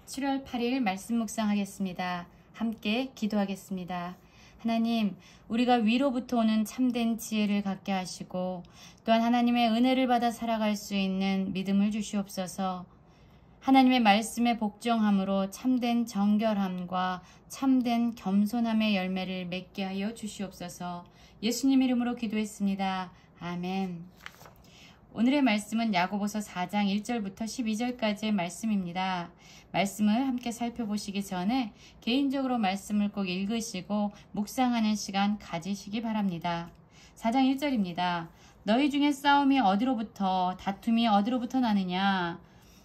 7월 8일 말씀 묵상하겠습니다. 함께 기도하겠습니다. 하나님, 우리가 위로부터 오는 참된 지혜를 갖게 하시고 또한 하나님의 은혜를 받아 살아갈 수 있는 믿음을 주시옵소서. 하나님의 말씀에 복종함으로 참된 정결함과 참된 겸손함의 열매를 맺게 하여 주시옵소서. 예수님 이름으로 기도했습니다. 아멘. 오늘의 말씀은 야고보서 4장 1절부터 12절까지의 말씀입니다. 말씀을 함께 살펴보시기 전에 개인적으로 말씀을 꼭 읽으시고 묵상하는 시간 가지시기 바랍니다. 4장 1절입니다. 너희 중에 싸움이 어디로부터, 다툼이 어디로부터 나느냐?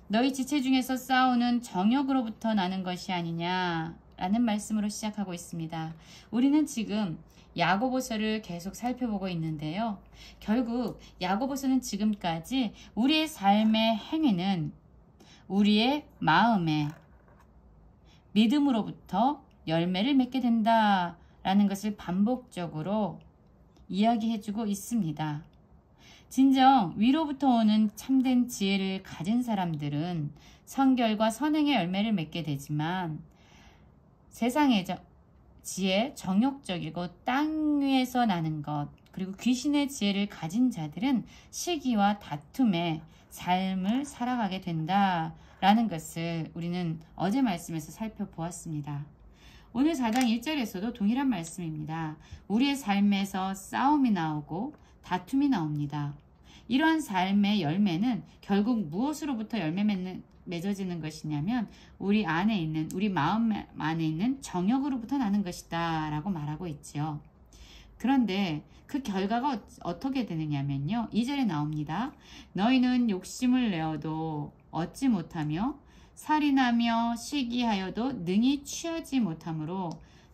너희 지체 중에서 싸우는 정욕으로부터 나는 것이 아니냐? 라는 말씀으로 시작하고 있습니다. 우리는 지금 야고보서를 계속 살펴보고 있는데요. 결국 야고보서는 지금까지 우리의 삶의 행위는 우리의 마음에 믿음으로부터 열매를 맺게 된다라는 것을 반복적으로 이야기해주고 있습니다. 진정 위로부터 오는 참된 지혜를 가진 사람들은 성결과 선행의 열매를 맺게 되지만 세상의 지혜, 정욕적이고 땅 위에서 나는 것, 그리고 귀신의 지혜를 가진 자들은 시기와 다툼의 삶을 살아가게 된다라는 것을 우리는 어제 말씀에서 살펴보았습니다. 오늘 4장 1절에서도 동일한 말씀입니다. 우리의 삶에서 싸움이 나오고 다툼이 나옵니다. 이러한 삶의 열매는 결국 무엇으로부터 맺어지는 것이냐면 우리 마음 안에 있는 정욕으로부터 나는 것이다 라고 말하고 있지요. 그런데 그 결과가 어떻게 되느냐면요. 2절에 나옵니다. 너희는 욕심을 내어도 얻지 못하며 살인하며 시기하여도 능히 취하지 못하므로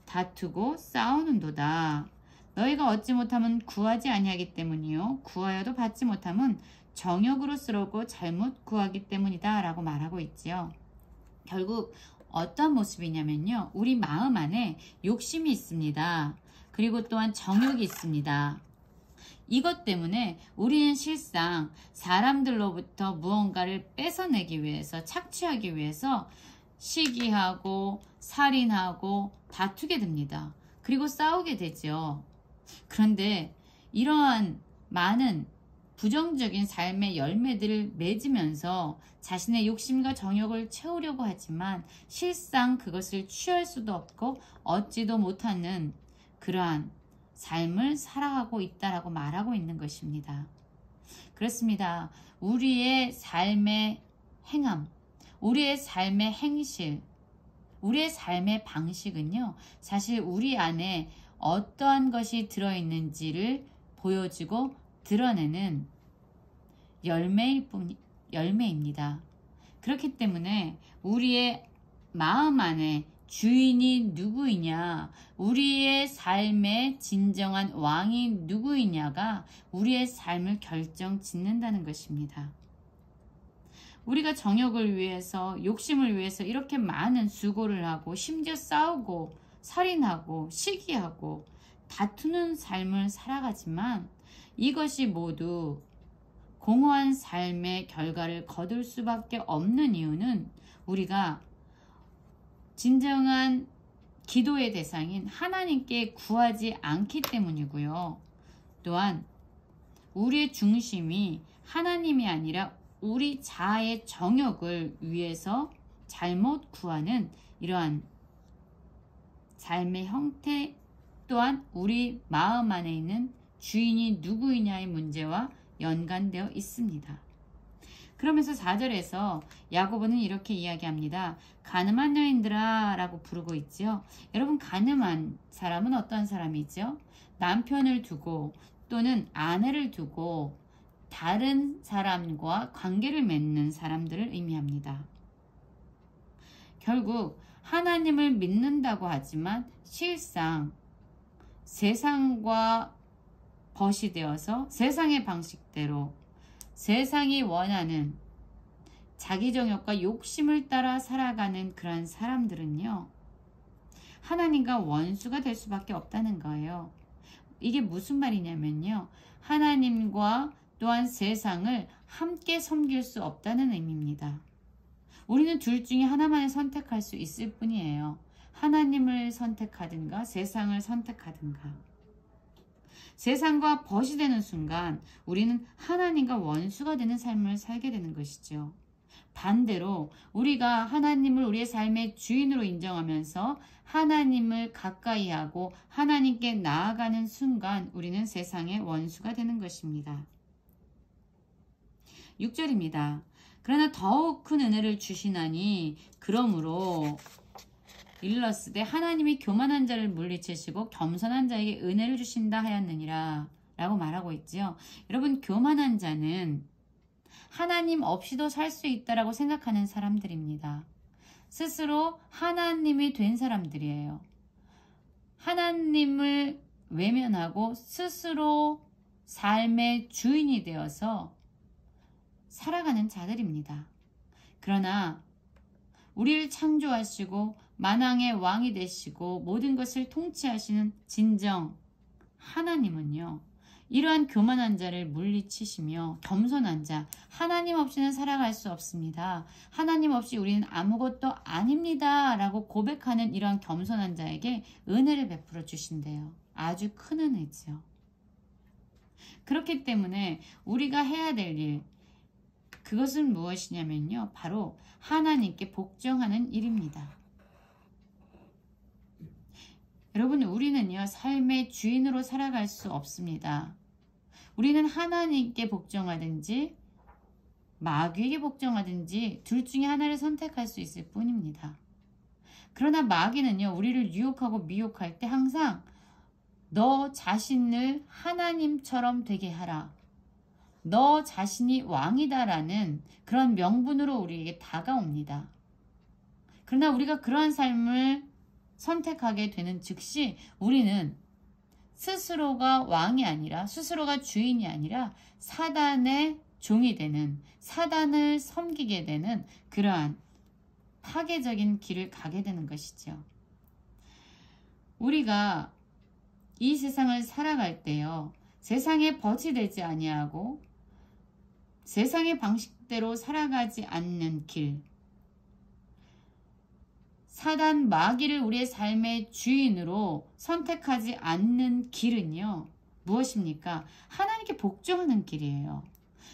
다투고 싸우는도다. 너희가 얻지 못하면 구하지 아니하기 때문이요 구하여도 받지 못하면 정욕으로 쓰러고 잘못 구하기 때문이다 라고 말하고 있지요. 결국 어떤 모습이냐면요. 우리 마음 안에 욕심이 있습니다. 그리고 또한 정욕이 있습니다. 이것 때문에 우리는 실상 사람들로부터 무언가를 뺏어내기 위해서 착취하기 위해서 시기하고 살인하고 다투게 됩니다. 그리고 싸우게 되죠. 그런데 이러한 많은 부정적인 삶의 열매들을 맺으면서 자신의 욕심과 정욕을 채우려고 하지만 실상 그것을 취할 수도 없고 얻지도 못하는 그러한 삶을 살아가고 있다라고 말하고 있는 것입니다. 그렇습니다. 우리의 삶의 행함, 우리의 삶의 행실, 우리의 삶의 방식은요, 사실 우리 안에 어떠한 것이 들어있는지를 보여주고 드러내는 열매입니다. 그렇기 때문에 우리의 마음 안에 주인이 누구이냐, 우리의 삶의 진정한 왕이 누구이냐가 우리의 삶을 결정짓는다는 것입니다. 우리가 정욕을 위해서, 욕심을 위해서 이렇게 많은 수고를 하고 심지어 싸우고 살인하고 시기하고 다투는 삶을 살아가지만 이것이 모두 공허한 삶의 결과를 거둘 수밖에 없는 이유는 우리가 진정한 기도의 대상인 하나님께 구하지 않기 때문이고요. 또한 우리의 중심이 하나님이 아니라 우리 자아의 정욕을 위해서 잘못 구하는 이러한 삶의 형태 또한 우리 마음 안에 있는 주인이 누구이냐의 문제와 연관되어 있습니다. 그러면서 4절에서 야고보는 이렇게 이야기합니다. 가늠한 여인들아 라고 부르고 있죠. 여러분, 가늠한 사람은 어떤 사람이죠? 남편을 두고 또는 아내를 두고 다른 사람과 관계를 맺는 사람들을 의미합니다. 결국 하나님을 믿는다고 하지만 실상 세상과 벗이 되어서 세상의 방식대로 세상이 원하는 자기 정욕과 욕심을 따라 살아가는 그런 사람들은요, 하나님과 원수가 될 수밖에 없다는 거예요. 이게 무슨 말이냐면요, 하나님과 또한 세상을 함께 섬길 수 없다는 의미입니다. 우리는 둘 중에 하나만을 선택할 수 있을 뿐이에요. 하나님을 선택하든가 세상을 선택하든가. 세상과 벗이 되는 순간 우리는 하나님과 원수가 되는 삶을 살게 되는 것이죠. 반대로 우리가 하나님을 우리의 삶의 주인으로 인정하면서 하나님을 가까이 하고 하나님께 나아가는 순간 우리는 세상의 원수가 되는 것입니다. 6절입니다. 그러나 더욱 큰 은혜를 주시나니 그러므로 일렀으되 하나님이 교만한 자를 물리치시고 겸손한 자에게 은혜를 주신다 하였느니라 라고 말하고 있지요. 여러분, 교만한 자는 하나님 없이도 살 수 있다라고 생각하는 사람들입니다. 스스로 하나님이 된 사람들이에요. 하나님을 외면하고 스스로 삶의 주인이 되어서 살아가는 자들입니다. 그러나 우리를 창조하시고 만왕의 왕이 되시고 모든 것을 통치하시는 진정 하나님은요, 이러한 교만한 자를 물리치시며 겸손한 자, 하나님 없이는 살아갈 수 없습니다. 하나님 없이 우리는 아무것도 아닙니다 라고 고백하는 이러한 겸손한 자에게 은혜를 베풀어 주신대요. 아주 큰 은혜지요. 그렇기 때문에 우리가 해야 될 일, 그것은 무엇이냐면요, 바로 하나님께 복종하는 일입니다. 여러분, 우리는요, 삶의 주인으로 살아갈 수 없습니다. 우리는 하나님께 복종하든지 마귀에게 복종하든지 둘 중에 하나를 선택할 수 있을 뿐입니다. 그러나 마귀는요, 우리를 유혹하고 미혹할 때 항상 너 자신을 하나님처럼 되게 하라, 너 자신이 왕이다라는 그런 명분으로 우리에게 다가옵니다. 그러나 우리가 그러한 삶을 선택하게 되는 즉시 우리는 스스로가 왕이 아니라, 스스로가 주인이 아니라 사단의 종이 되는, 사단을 섬기게 되는 그러한 파괴적인 길을 가게 되는 것이죠. 우리가 이 세상을 살아갈 때요, 세상에 버치되지 아니하고 세상의 방식대로 살아가지 않는 길, 사단 마귀를 우리의 삶의 주인으로 선택하지 않는 길은요, 무엇입니까? 하나님께 복종하는 길이에요.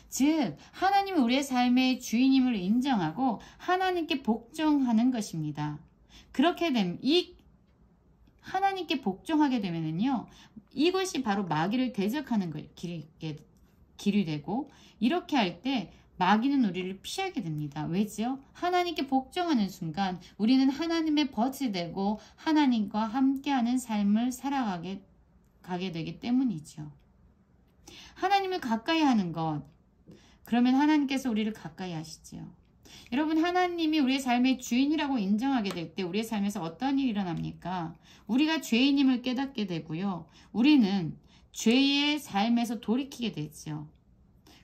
즉, 하나님은 우리의 삶의 주인임을 인정하고 하나님께 복종하는 것입니다. 그렇게 되면, 이 하나님께 복종하게 되면은요, 이것이 바로 마귀를 대적하는 길이 되고, 이렇게 할 때 마귀는 우리를 피하게 됩니다. 왜죠? 하나님께 복종하는 순간 우리는 하나님의 벗이 되고 하나님과 함께하는 삶을 살아가게 되기 때문이죠. 하나님을 가까이 하는 것, 그러면 하나님께서 우리를 가까이 하시죠. 여러분, 하나님이 우리의 삶의 주인이라고 인정하게 될 때 우리의 삶에서 어떤 일이 일어납니까? 우리가 죄인임을 깨닫게 되고요, 우리는 죄의 삶에서 돌이키게 되죠.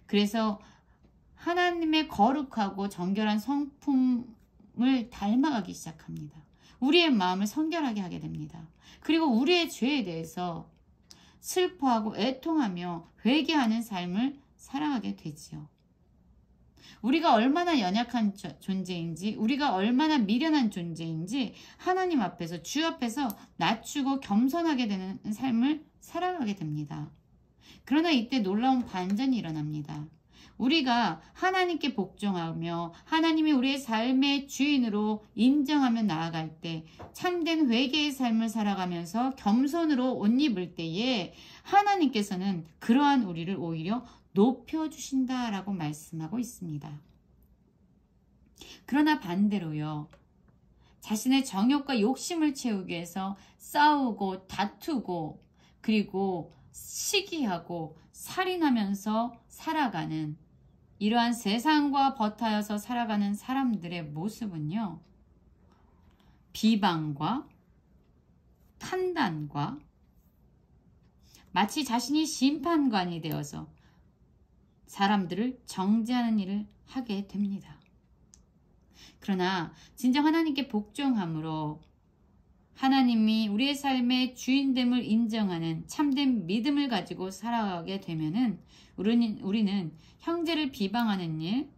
그래서 하나님의 거룩하고 정결한 성품을 닮아가기 시작합니다. 우리의 마음을 성결하게 하게 됩니다. 그리고 우리의 죄에 대해서 슬퍼하고 애통하며 회개하는 삶을 살아가게 되지요. 우리가 얼마나 연약한 존재인지, 우리가 얼마나 미련한 존재인지 하나님 앞에서, 주 앞에서 낮추고 겸손하게 되는 삶을 살아가게 됩니다. 그러나 이때 놀라운 반전이 일어납니다. 우리가 하나님께 복종하며 하나님이 우리의 삶의 주인으로 인정하며 나아갈 때, 참된 회개의 삶을 살아가면서 겸손으로 옷 입을 때에 하나님께서는 그러한 우리를 오히려 높여주신다라고 말씀하고 있습니다. 그러나 반대로요, 자신의 정욕과 욕심을 채우기 위해서 싸우고 다투고 그리고 시기하고 살인하면서 살아가는 이러한 세상과 버타여서 살아가는 사람들의 모습은요, 비방과 판단과 마치 자신이 심판관이 되어서 사람들을 정죄하는 일을 하게 됩니다. 그러나 진정 하나님께 복종함으로 하나님이 우리의 삶의 주인됨을 인정하는 참된 믿음을 가지고 살아가게 되면은 우리는 형제를 비방하는 일,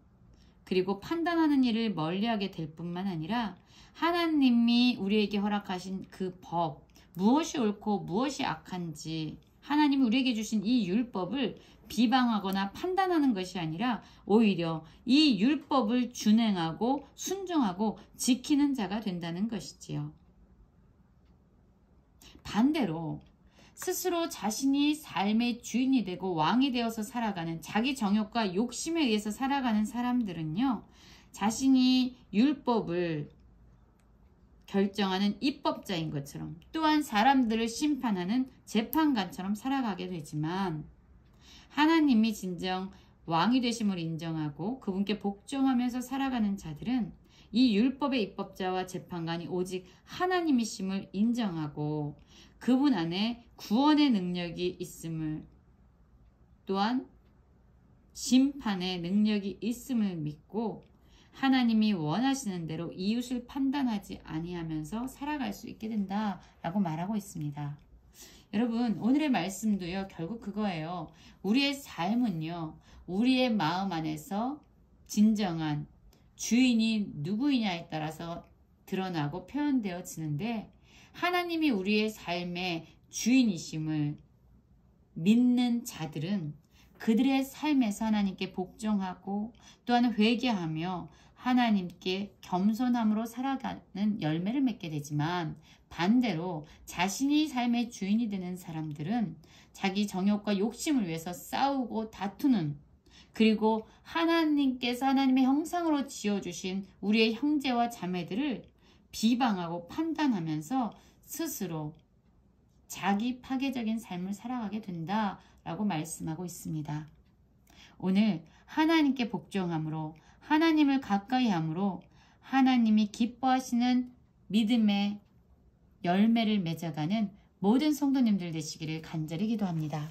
그리고 판단하는 일을 멀리하게 될 뿐만 아니라 하나님이 우리에게 허락하신 그 법, 무엇이 옳고 무엇이 악한지 하나님이 우리에게 주신 이 율법을 비방하거나 판단하는 것이 아니라 오히려 이 율법을 준행하고 순종하고 지키는 자가 된다는 것이지요. 반대로 스스로 자신이 삶의 주인이 되고 왕이 되어서 살아가는 자기 정욕과 욕심에 의해서 살아가는 사람들은요, 자신이 율법을 결정하는 입법자인 것처럼 또한 사람들을 심판하는 재판관처럼 살아가게 되지만, 하나님이 진정 왕이 되심을 인정하고 그분께 복종하면서 살아가는 자들은 이 율법의 입법자와 재판관이 오직 하나님이심을 인정하고 그분 안에 구원의 능력이 있음을, 또한 심판의 능력이 있음을 믿고 하나님이 원하시는 대로 이웃을 판단하지 아니하면서 살아갈 수 있게 된다라고 말하고 있습니다. 여러분, 오늘의 말씀도요, 결국 그거예요. 우리의 삶은요, 우리의 마음 안에서 진정한 주인이 누구이냐에 따라서 드러나고 표현되어지는데, 하나님이 우리의 삶의 주인이심을 믿는 자들은 그들의 삶에서 하나님께 복종하고 또한 회개하며 하나님께 겸손함으로 살아가는 열매를 맺게 되지만, 반대로 자신이 삶의 주인이 되는 사람들은 자기 정욕과 욕심을 위해서 싸우고 다투는, 그리고 하나님께서 하나님의 형상으로 지어주신 우리의 형제와 자매들을 비방하고 판단하면서 스스로 자기 파괴적인 삶을 살아가게 된다라고 말씀하고 있습니다. 오늘 하나님께 복종함으로, 하나님을 가까이 함으로 하나님이 기뻐하시는 믿음의 열매를 맺어가는 모든 성도님들 되시기를 간절히 기도합니다.